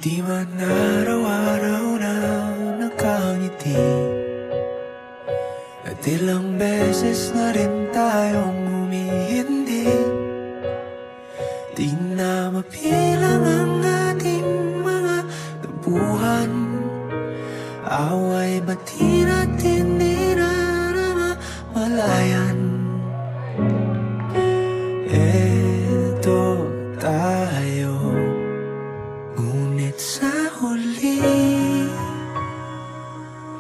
Di man araw-araw na nakangiti, at ilang beses na rin tayong humihindi. Di na mapilang ang ating mga tampuhan, away ba't di natin malayan? Eto tayo, ngunit sa huli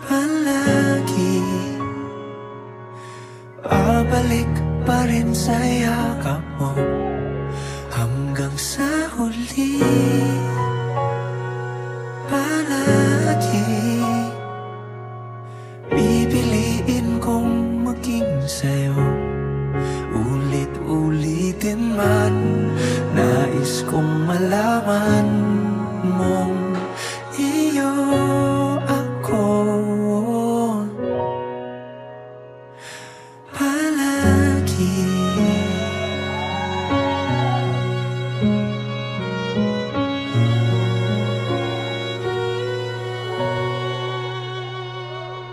palagi babalik pa rin sa yakap mo. Hanggang sa huli palagi pipiliin kong maging sa'yo. Ulit-ulitin man, nais kong malaman mong iyo ako palagi.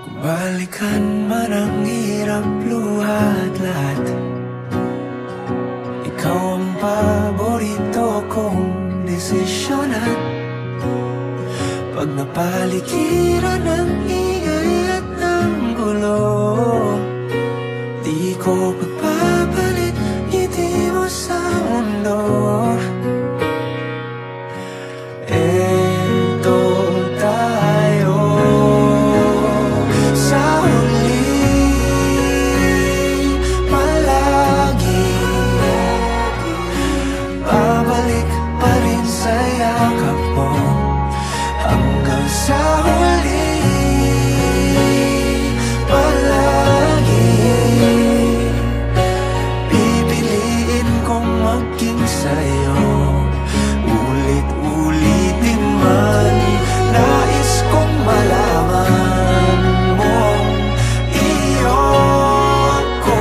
Kung balikan man ang hirap luhat lahat, ikaw ang paborito kong desisyonan. Pag napaligiran ng ingay at ng gulo, di ko pagpapalit ngiti mo sa mundo. Eto tayo sa huli palagi, babalik pa rin sa yakap mo. Hanggang sa huli palagi pipiliin kong maging sa'yo. Ulit-ulitin man, nais kong malaman mong iyo ako.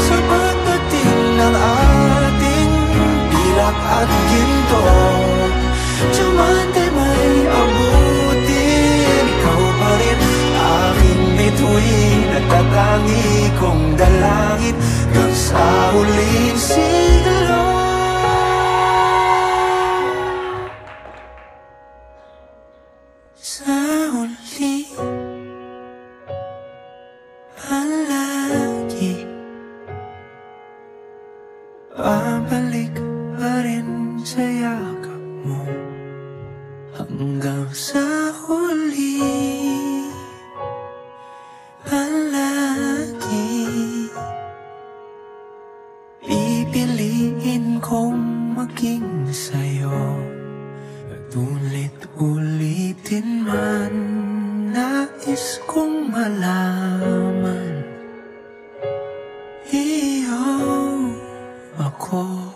Sa pagdating ng ating pilak at ginto, diamante may abutin, ikaw pa rin aking bituin at tatangi kong dalangin hanggang sa huling siglo. Sa huli palagi babalik pa rin sa yakap mo. Hanggang sa huli palagi pipiliin kong maging sa'yo. At ulit-ulitin man, nais kong malaman iyo ako.